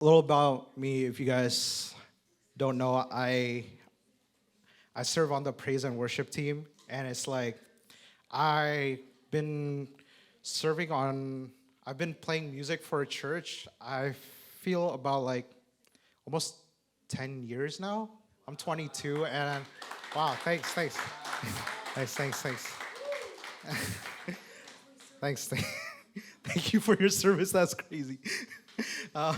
A little about me, if you guys don't know, I serve on the praise and worship team, and it's like I've been serving on. I've been playing music for a church. I feel about like almost 10 years now. I'm 22, and wow, thanks, thanks, thanks. Thank you for your service. That's crazy. Uh,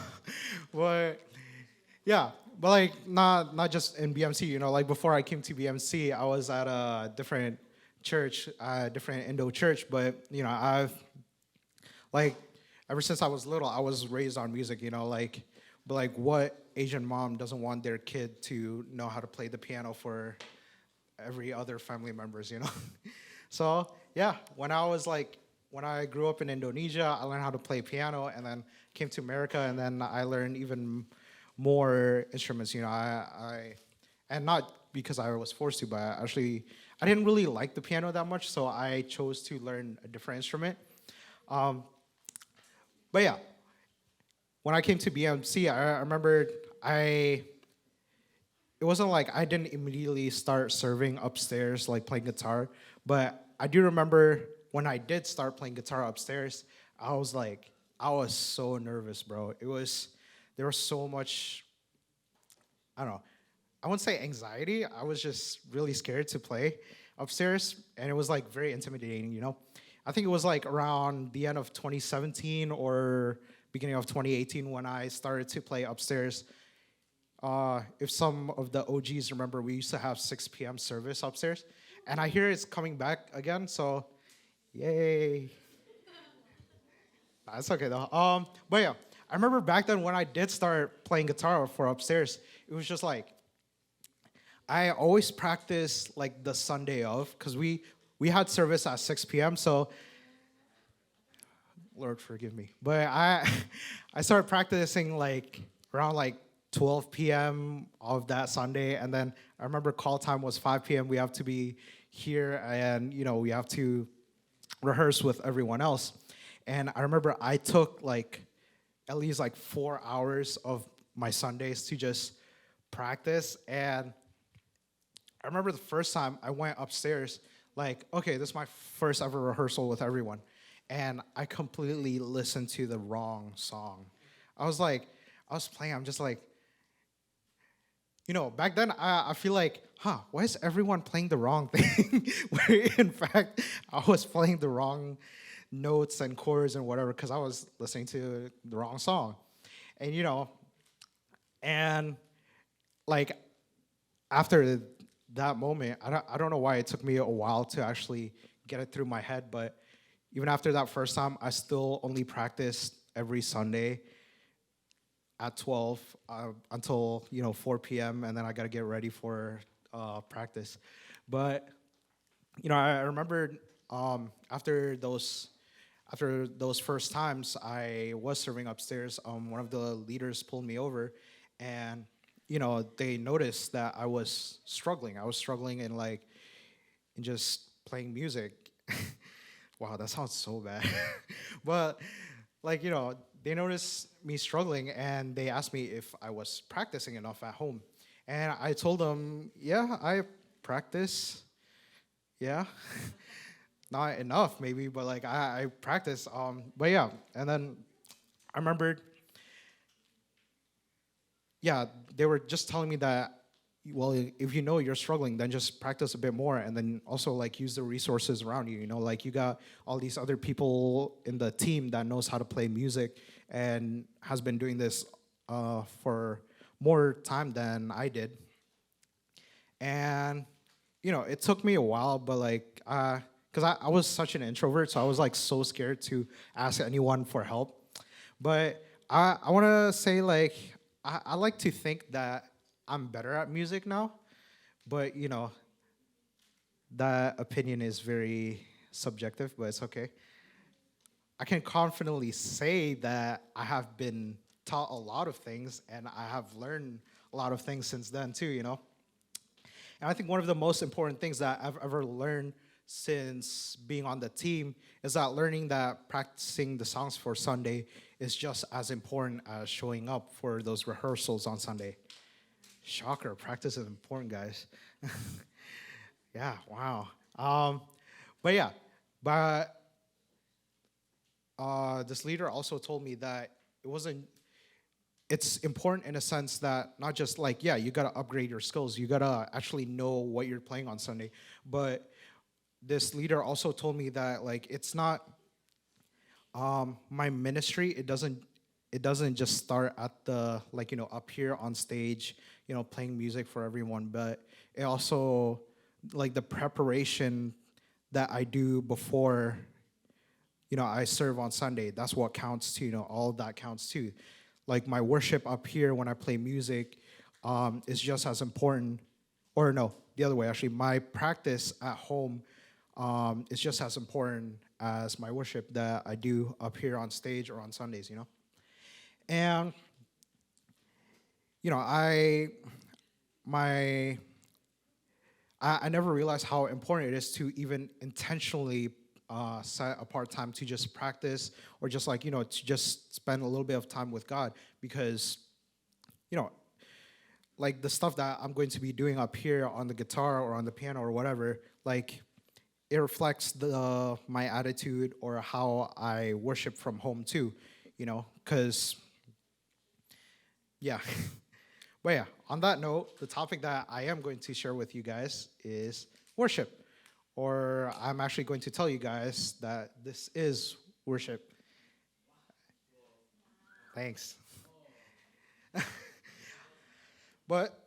but yeah, but like not just in BMC. Like before I came to BMC, I was at a different church, different Indo church. But I've like ever since I was little, I was raised on music. But like what Asian mom doesn't want their kid to know how to play the piano for every other family members. So yeah, when I grew up in Indonesia, I learned how to play piano, and then came to America, and then I learned even more instruments. And not because I was forced to, but I didn't really like the piano that much, so I chose to learn a different instrument. Um, but yeah, when I came to BMC, I remember I it wasn't like I didn't immediately start serving upstairs, like playing guitar. But I do remember when I did start playing guitar upstairs, I was so nervous, bro. There was so much, I don't know, I wouldn't say anxiety. I was just really scared to play upstairs, and it was like very intimidating. I think it was like around the end of 2017 or beginning of 2018 when I started to play upstairs. If some of the OGs remember, we used to have 6 p.m. service upstairs, and I hear it's coming back again. So, yay! That's okay though. But yeah, I remember back then when I did start playing guitar for upstairs, it was just like I always practiced like the Sunday of, because we had service at 6 p.m. So Lord forgive me, but I started practicing like around like 12 p.m. of that Sunday, and then I remember call time was 5 p.m. We have to be here, and we have to rehearse with everyone else. And I remember I took like at least like 4 hours of my Sundays to just practice. And I remember the first time I went upstairs, like, okay, this is my first ever rehearsal with everyone. And I completely listened to the wrong song. I was playing, I'm just like, back then I feel like, why is everyone playing the wrong thing? Where in fact, I was playing the wrong notes and chords and whatever because I was listening to the wrong song. And, and like after that moment, I don't know why it took me a while to actually get it through my head, but even after that first time, I still only practiced every Sunday at 12 until 4 p.m. and then I got to get ready for practice. But I remember after those first times I was serving upstairs, one of the leaders pulled me over, and they noticed that I was struggling. I was struggling in just playing music. Wow, that sounds so bad. But they noticed me struggling, and they asked me if I was practicing enough at home. And I told them, yeah, I practice. Yeah. Not enough maybe, but like I practice. But yeah, and then I remembered, yeah, they were just telling me that, well, if you're struggling, then just practice a bit more, and then also like use the resources around you. Like you got all these other people in the team that knows how to play music and has been doing this for more time than I did. And it took me a while, but because I was such an introvert, so I was like so scared to ask anyone for help. But I want to say I like to think that I'm better at music now, but that opinion is very subjective, but it's okay. I can confidently say that I have been taught a lot of things, and I have learned a lot of things since then too. And I think one of the most important things that I've ever learned since being on the team is that learning that practicing the songs for Sunday is just as important as showing up for those rehearsals on Sunday. Shocker, practice is important, guys. Yeah, wow. But yeah, but this leader also told me that it wasn't it's important in a sense that not just like, yeah, you got to upgrade your skills, you got to actually know what you're playing on Sunday. But this leader also told me that like it's not my ministry, it doesn't just start at the like, up here on stage, playing music for everyone, but it also like the preparation that I do before I serve on Sunday. That's what counts too. All of that counts too. Like my worship up here when I play music is just as important. Or no, the other way. Actually, my practice at home is just as important as my worship that I do up here on stage or on Sundays. And I my I never realized how important it is to even intentionally set apart time to just practice or just like, to just spend a little bit of time with God because, you know, like the stuff that I'm going to be doing up here on the guitar or on the piano or whatever, like it reflects my attitude or how I worship from home too, because, yeah. But yeah, on that note, the topic that I am going to share with you guys is worship. Or I'm actually going to tell you guys that this is worship. Thanks. But,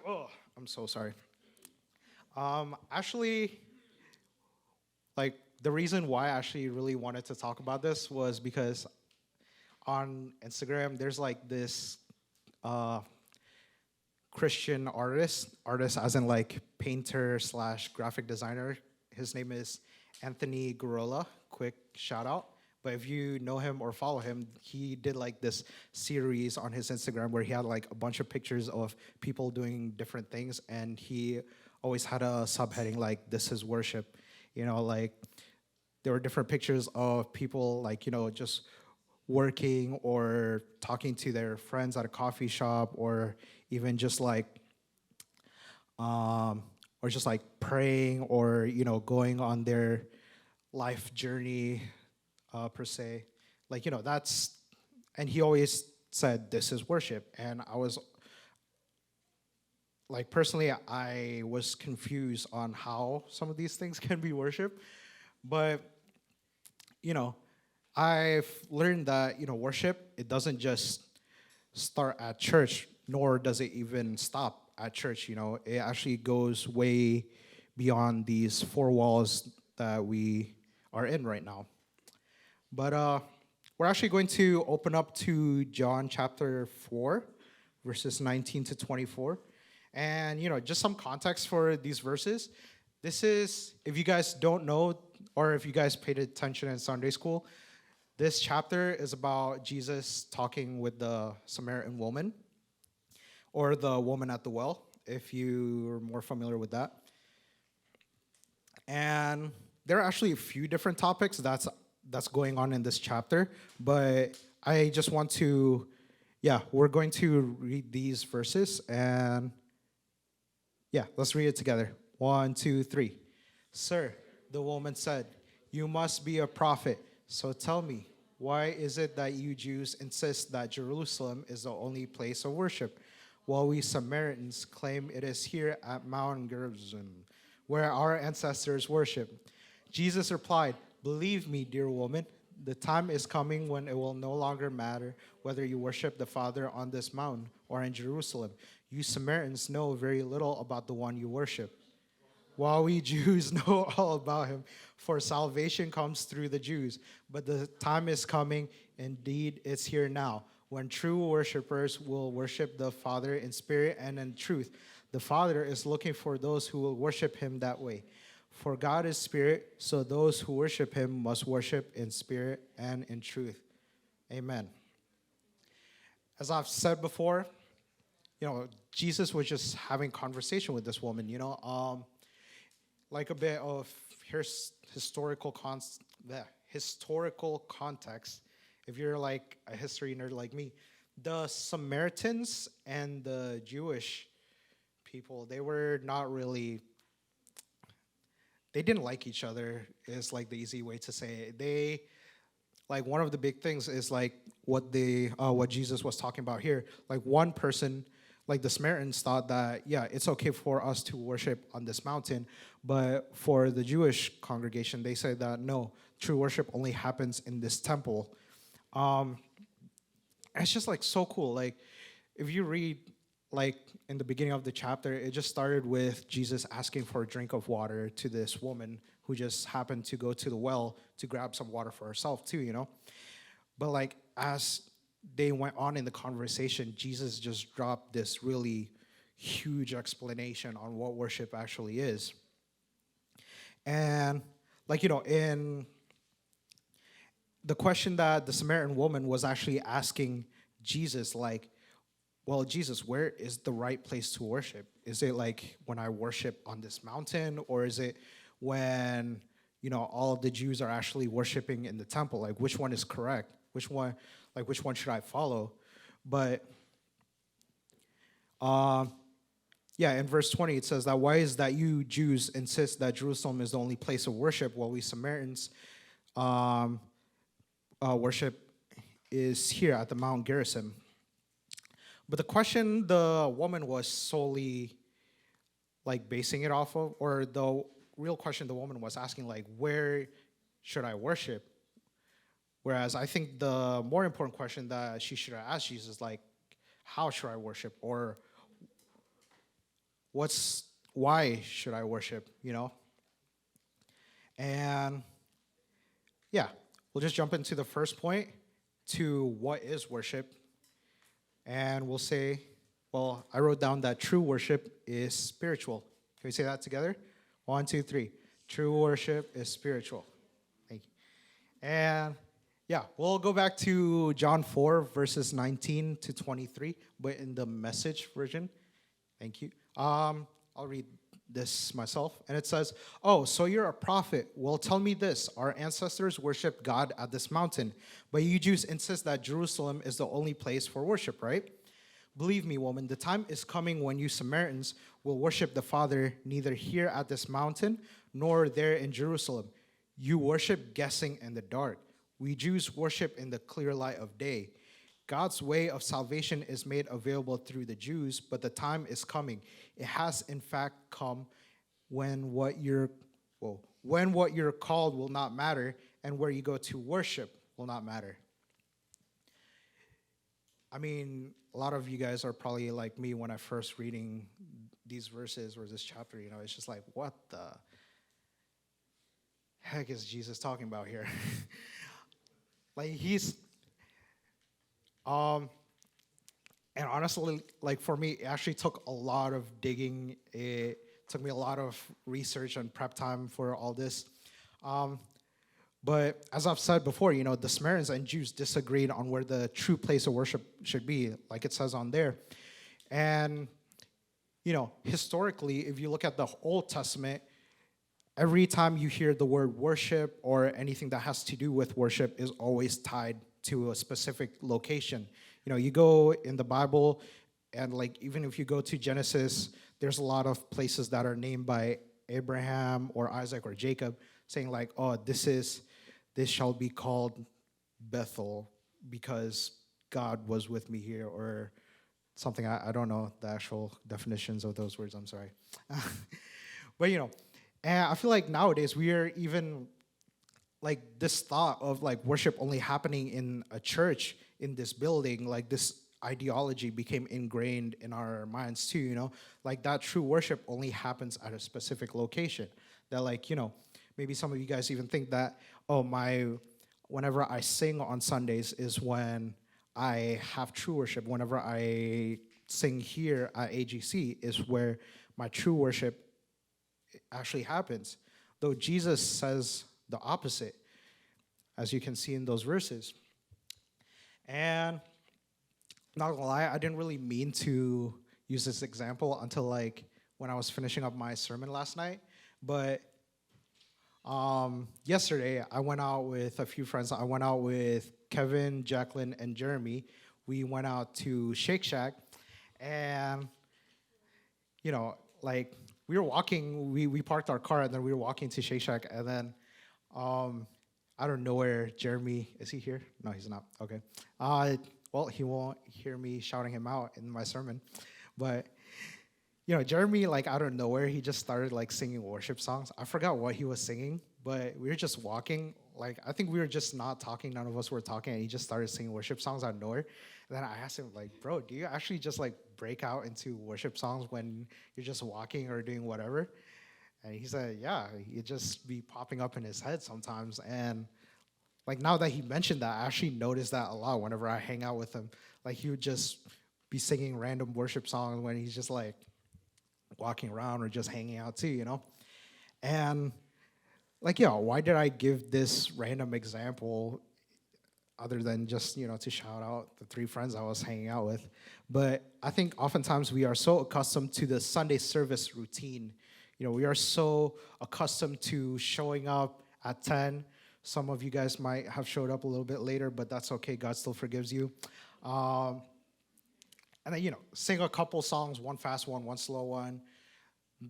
oh, I'm so sorry. Actually, like the reason why I actually really wanted to talk about this was because on Instagram, there's like this Christian artist as in like painter slash graphic designer. His name is Anthony Gorola. Quick shout out. But if you know him or follow him, he did like this series on his Instagram where he had like a bunch of pictures of people doing different things, and he always had a subheading like "This is worship." Like there were different pictures of people like just working or talking to their friends at a coffee shop, or even just like or just like praying, or going on their life journey per se, like that's, and he always said this is worship. And I was like, personally, I was confused on how some of these things can be worship. But I've learned that worship, it doesn't just start at church, nor does it even stop at church. It actually goes way beyond these four walls that we are in right now. But we're actually going to open up to John chapter 4, verses 19 to 24. And just some context for these verses. This is, if you guys don't know, or if you guys paid attention in Sunday school, this chapter is about Jesus talking with the Samaritan woman, or the woman at the well, if you're more familiar with that. And there are actually a few different topics that's going on in this chapter, but I just want to, we're going to read these verses, and let's read it together. 1, 2, 3. Sir, the woman said, you must be a prophet. So tell me, why is it that you Jews insist that Jerusalem is the only place of worship, while we Samaritans claim it is here at Mount Gerizim, where our ancestors worship? Jesus replied, believe me, dear woman, the time is coming when it will no longer matter whether you worship the Father on this mountain or in Jerusalem. You Samaritans know very little about the one you worship, while we Jews know all about him, for salvation comes through the Jews. But the time is coming, indeed it's here now, when true worshipers will worship the Father in spirit and in truth. The Father is looking for those who will worship him that way. For God is spirit, so those who worship him must worship in spirit and in truth. Amen. As I've said before, Jesus was just having conversation with this woman, like a bit of historical context if you're like a history nerd like me, the Samaritans and the Jewish people, they were not really, they didn't like each other, is like the easy way to say it. They, like one of the big things is like what Jesus was talking about here. Like one person, like the Samaritans thought that, yeah, it's okay for us to worship on this mountain, but for the Jewish congregation, they said that no, true worship only happens in this temple. Um, it's just like so cool. Like if you read like in the beginning of the chapter, it just started with Jesus asking for a drink of water to this woman who just happened to go to the well to grab some water for herself too, you know? But like as they went on in the conversation, Jesus just dropped this really huge explanation on what worship actually is. And like, you know, in the question that the Samaritan woman was actually asking Jesus, like, well, Jesus, where is the right place to worship? Is it like when I worship on this mountain, or is it when, you know, all of the Jews are actually worshiping in the temple? Like, which one is correct? Which one should I follow? But yeah, in verse 20 it says that, why is that you Jews insist that Jerusalem is the only place of worship, while we Samaritans worship is here at the Mount Gerizim? But the question the woman was solely like basing it off of, or the real question the woman was asking, like, where should I worship? Whereas I think the more important question that she should have asked Jesus is like, how should I worship? Or why should I worship, you know? And yeah, we'll just jump into the first point, to what is worship. And we'll say, well, I wrote down that true worship is spiritual. Can we say that together? 1, 2, 3. True worship is spiritual. Thank you. And yeah, we'll go back to John 4, verses 19 to 23, but in the Message version. Thank you. I'll read this myself. And it says, oh, so you're a prophet. Well, tell me this. Our ancestors worshiped God at this mountain, but you Jews insist that Jerusalem is the only place for worship, right? Believe me, woman, the time is coming when you Samaritans will worship the Father neither here at this mountain nor there in Jerusalem. You worship guessing in the dark. We Jews worship in the clear light of day. God's way of salvation is made available through the Jews, but the time is coming. It has in fact come when what you're called will not matter, and where you go to worship will not matter. I mean, a lot of you guys are probably like me when I first reading these verses or this chapter, you know, it's just like, what the heck is Jesus talking about here? Like and honestly, like for me, it actually took a lot of digging. It took me a lot of research and prep time for all this. But as I've said before, you know, the Samaritans and Jews disagreed on where the true place of worship should be, like it says on there. And, you know, historically, if you look at the Old Testament, every time you hear the word worship or anything that has to do with worship is always tied to a specific location. You know, you go in the Bible, and like even if you go to Genesis, there's a lot of places that are named by Abraham or Isaac or Jacob, saying like, oh, this shall be called Bethel because God was with me here, or something. I don't know the actual definitions of those words, I'm sorry. But you know, and I feel like nowadays we are even like this thought of like worship only happening in a church, in this building, like this ideology became ingrained in our minds too, you know, like that true worship only happens at a specific location. That like, you know, maybe some of you guys even think that, oh, whenever I sing on Sundays is when I have true worship. Whenever I sing here at AGC is where my true worship actually happens. Though Jesus says the opposite, as you can see in those verses. And not gonna lie, I didn't really mean to use this example until like when I was finishing up my sermon last night. But Yesterday, I went out with a few friends. I went out with Kevin, Jacqueline, and Jeremy. We went out to Shake Shack, and you know, like we were walking. We parked our car, and then we were walking to Shake Shack, and then um, out of nowhere, Jeremy, is he here? No, he's not. Okay. Well, he won't hear me shouting him out in my sermon, but Jeremy, like out of nowhere, he just started like singing worship songs. I forgot what he was singing, but we were just walking. Like I think we were just not talking. None of us were talking, and he just started singing worship songs out of nowhere. And then I asked him, like, bro, do you actually just like break out into worship songs when you're just walking or doing whatever? And he said, yeah, it just be popping up in his head sometimes. And like now that he mentioned that, I actually noticed that a lot whenever I hang out with him. Like he would just be singing random worship songs when he's just like walking around or just hanging out too. And like, why did I give this random example other than just, to shout out the three friends I was hanging out with? But I think oftentimes we are so accustomed to the Sunday service routine. We are so accustomed to showing up at 10. Some of you guys might have showed up a little bit later, but that's okay. God still forgives you. And then, sing a couple songs, one fast one slow one.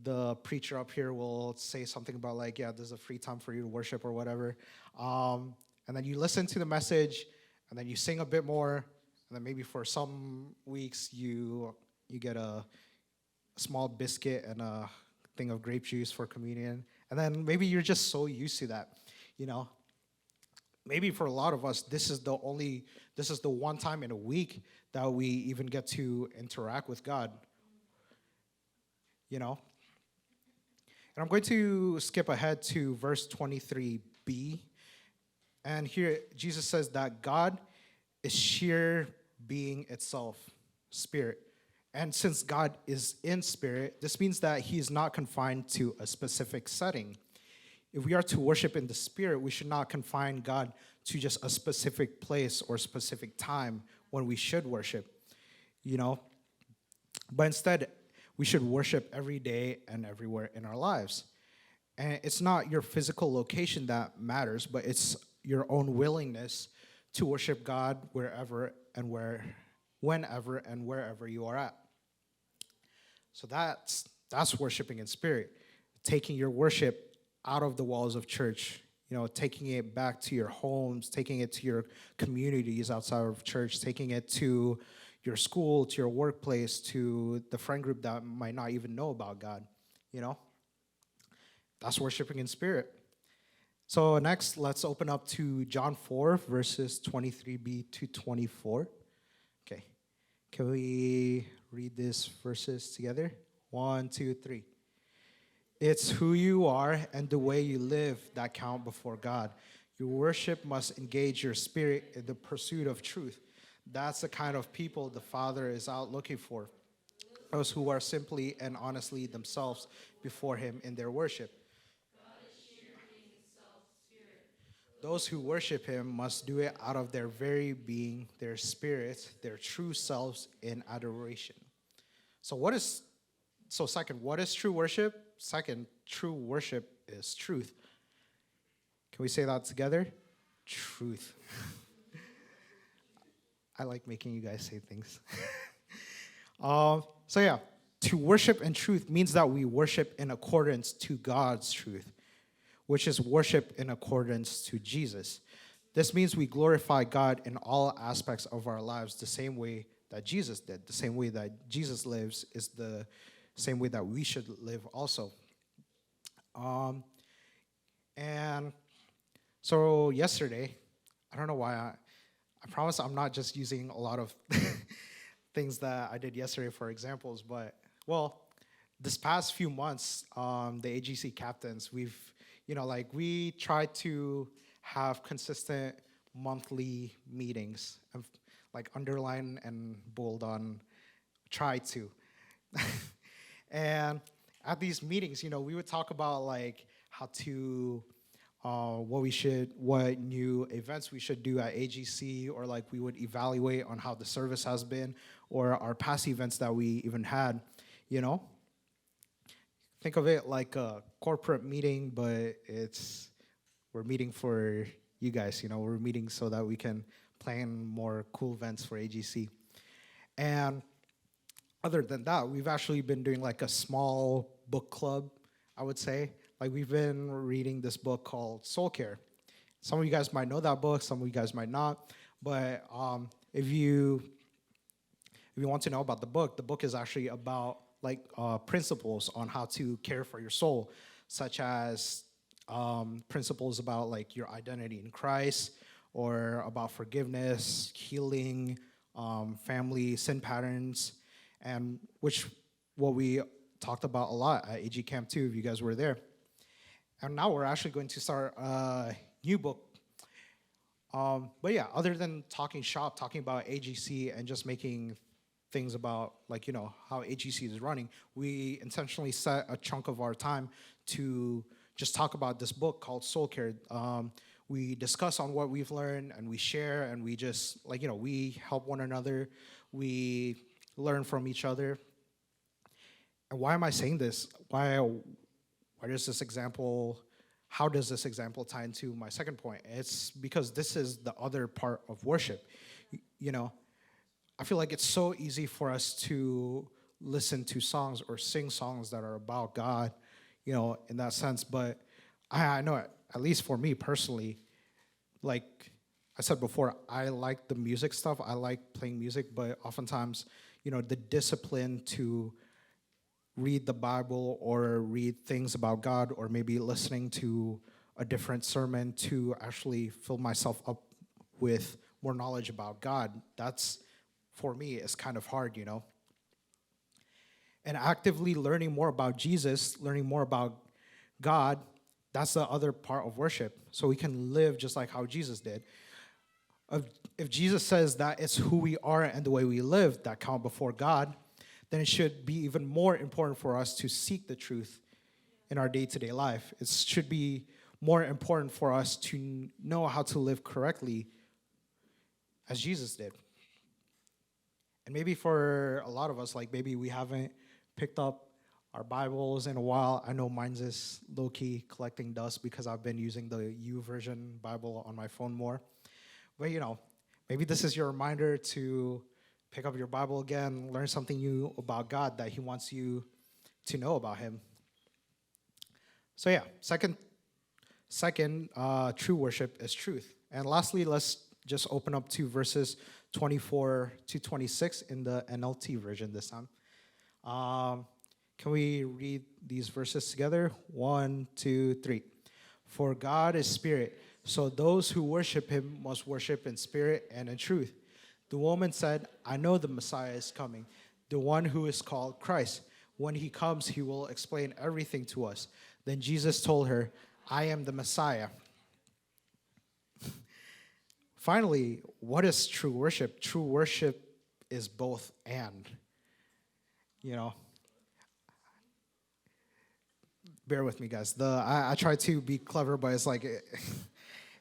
The preacher up here will say something about like, yeah, there's a free time for you to worship or whatever. And then you listen to the message, and then you sing a bit more, and then maybe for some weeks you get a small biscuit and a thing of grape juice for communion. And then maybe you're just so used to that, Maybe for a lot of us, this is the one time in a week that we even get to interact with God, And I'm going to skip ahead to verse 23b. And here Jesus says that God is sheer being itself, spirit. And since God is in spirit, this means that he is not confined to a specific setting. If we are to worship in the spirit, we should not confine God to just a specific place or specific time when we should worship, But instead, we should worship every day and everywhere in our lives. And it's not your physical location that matters, but it's your own willingness to worship God whenever and wherever you are at. So that's worshiping in spirit, taking your worship out of the walls of church, taking it back to your homes, taking it to your communities outside of church, taking it to your school, to your workplace, to the friend group that might not even know about God, That's worshiping in spirit. So next, let's open up to John 4, verses 23b to 24. Okay. Can we read these verses together? 1, 2, 3. It's who you are and the way you live that count before God. Your worship must engage your spirit in the pursuit of truth. That's the kind of people the Father is out looking for. Those who are simply and honestly themselves before him in their worship. Those who worship him must do it out of their very being, their spirit, their true selves in adoration. Second, what is true worship? Second, true worship is truth. Can we say that together? Truth. I like making you guys say things. To worship in truth means that we worship in accordance to God's truth, which is worship in accordance to Jesus. This means we glorify God in all aspects of our lives the same way that Jesus did. The same way that Jesus lives is the same way that we should live also. And so yesterday, I don't know why, I promise I'm not just using a lot of things that I did yesterday for examples, but, this past few months, the AGC captains, we try to have consistent monthly meetings, and underline and bold on try to. And at these meetings, we would talk about how to, what new events we should do at AGC, or we would evaluate on how the service has been, or our past events that we even had, think of it like a corporate meeting, but we're meeting for you guys. We're meeting so that we can plan more cool events for AGC. And other than that, we've actually been doing like a small book club, I would say. Like we've been reading this book called Soul Care. Some of you guys might know that book, some of you guys might not. But if you want to know about the book is actually about like principles on how to care for your soul, such as principles about like your identity in Christ, or about forgiveness, healing, family, sin patterns, and which what we talked about a lot at AG Camp 2, if you guys were there. And now we're actually going to start a new book. But yeah, other than talking shop, talking about AGC and just making things about like, how AGC is running, we intentionally set a chunk of our time to just talk about this book called Soul Care. We discuss on what we've learned and we share and we just like, we help one another. We learn from each other. And why am I saying this? Why does this example, how does this example tie into my second point? It's because this is the other part of worship. I feel like it's so easy for us to listen to songs or sing songs that are about God, in that sense. But I know, at least for me personally, like I said before, I like the music stuff. I like playing music, but oftentimes, the discipline to read the Bible or read things about God, or maybe listening to a different sermon to actually fill myself up with more knowledge about God, that's, for me, is kind of hard, And actively learning more about Jesus, learning more about God, that's the other part of worship. So we can live just like how Jesus did. If Jesus says that it's who we are and the way we live that count before God, then it should be even more important for us to seek the truth in our day-to-day life. It should be more important for us to know how to live correctly as Jesus did. And maybe for a lot of us, like maybe we haven't picked up our Bibles in a while. I know mine's is low-key collecting dust because I've been using the YouVersion Bible on my phone more. But maybe this is your reminder to pick up your Bible again, learn something new about God that he wants you to know about him. So yeah, second, true worship is truth. And lastly, let's just open up to verses 24 to 26 in the NLT version this time. Can we read these verses together? 1, 2, 3. For God is spirit, so those who worship him must worship in spirit and in truth. The woman said, I know the Messiah is coming, the one who is called Christ. When he comes, he will explain everything to us. Then Jesus told her, I am the Messiah. Finally, what is true worship? True worship is both and. Bear with me, guys. I try to be clever, but it's like,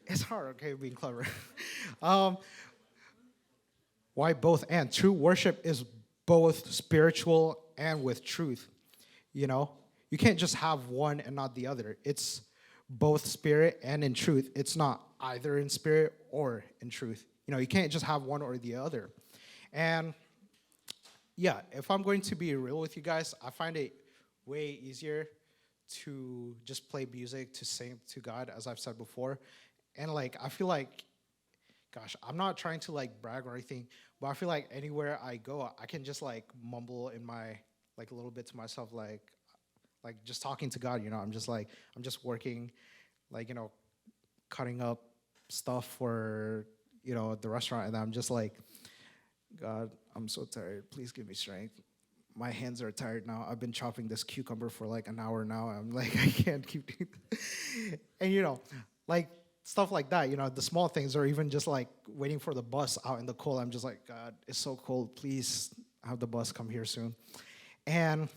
it's hard, okay, being clever. Why both and? True worship is both spiritual and with truth. You can't just have one and not the other. It's both spirit and in truth. It's not either in spirit or in truth. You can't just have one or the other. And yeah, if I'm going to be real with you guys, I find it way easier to just play music, to sing to God, as I've said before. And I feel like, gosh, I'm not trying to brag or anything, but I feel like anywhere I go, I can just mumble in my a little bit to myself, like just talking to God. I'm just working, cutting up stuff for the restaurant, and I'm just like, God, I'm so tired. Please give me strength. My hands are tired now. I've been chopping this cucumber for an hour now. I'm like, I can't keep doing that. And stuff like that, the small things, or even just waiting for the bus out in the cold. I'm just like, God, it's so cold. Please have the bus come here soon. And,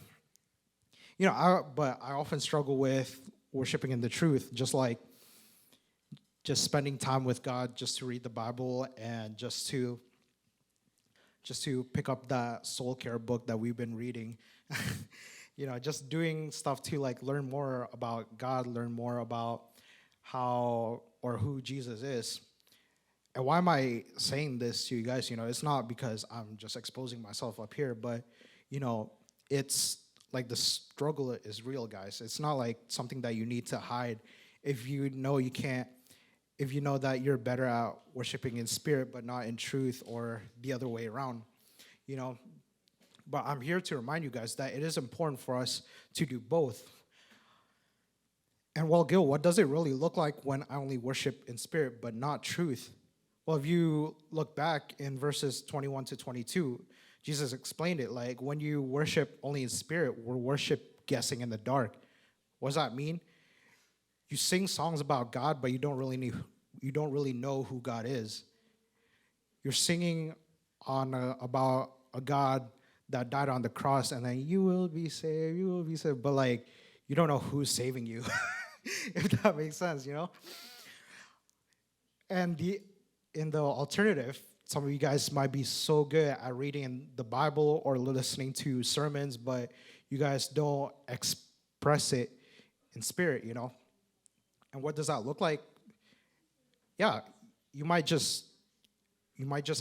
but I often struggle with worshiping in the truth, just spending time with God, just to read the Bible and just to pick up that soul care book that we've been reading. just doing stuff to like learn more about God, learn more about how or who Jesus is. And why am I saying this to you guys? It's not because I'm just exposing myself up here, but you know, it's like the struggle is real, guys. It's not like something that you need to hide. If you know you can't, if you know that you're better at worshiping in spirit but not in truth, or the other way around, you know. But I'm here to remind you guys that it is important for us to do both. And well, Gil, what does it really look like when I only worship in spirit but not truth? Well, if you look back in verses 21 to 22, Jesus explained it like when you worship only in spirit, we're worship guessing in the dark. What does that mean? You sing songs about God, but you don't really know who God is. You're singing about a God that died on the cross, and then you will be saved, but like you don't know who's saving you, if that makes sense, And in the alternative, some of you guys might be so good at reading the Bible or listening to sermons, but you guys don't express it in spirit, And what does that look like? Yeah, you might just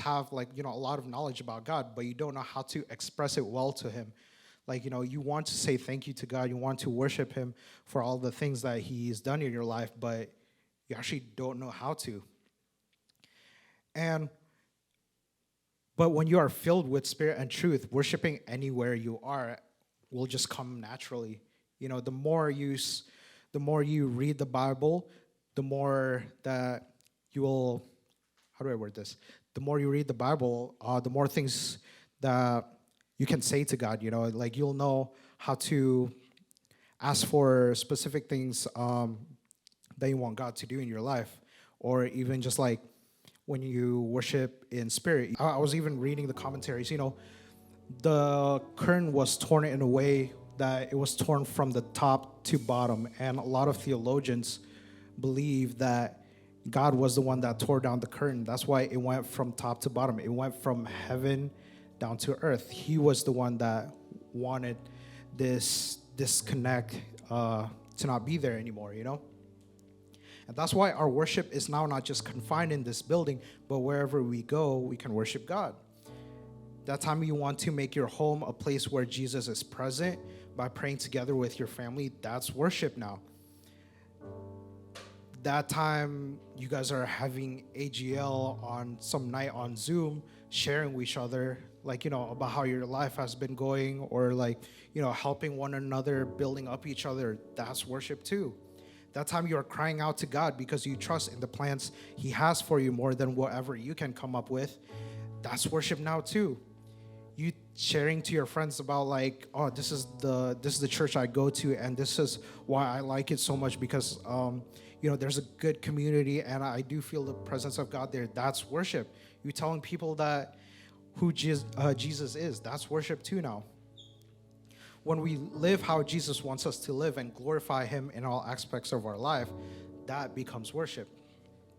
have like, a lot of knowledge about God, but you don't know how to express it well to him. Like, you want to say thank you to God, you want to worship him for all the things that he's done in your life, but you actually don't know how to. But when you are filled with spirit and truth, worshiping anywhere you are will just come naturally. The more you read the Bible, the more that you will, how do I word this? The more you read the Bible, the more things that you can say to God, like you'll know how to ask for specific things that you want God to do in your life, or even just like when you worship in spirit. I was even reading the commentaries, the curtain was torn in a way that it was torn from the top to bottom, and a lot of theologians believe that God was the one that tore down the curtain. That's why it went from top to bottom. It went from heaven down to earth. He was the one that wanted this disconnect to not be there anymore, And that's why our worship is now not just confined in this building, but wherever we go, we can worship God. That time you want to make your home a place where Jesus is present by praying together with your family, that's worship now. That time you guys are having AGL on some night on Zoom, sharing with each other, like, about how your life has been going, or like, helping one another, building up each other, that's worship too. That time you are crying out to God because you trust in the plans he has for you more than whatever you can come up with, that's worship now too. You sharing to your friends about like, oh, this is the church I go to, and this is why I like it so much, because there's a good community and I do feel the presence of God there. That's worship. You telling people that who Jesus is, that's worship too now. When we live how Jesus wants us to live and glorify him in all aspects of our life, that becomes worship.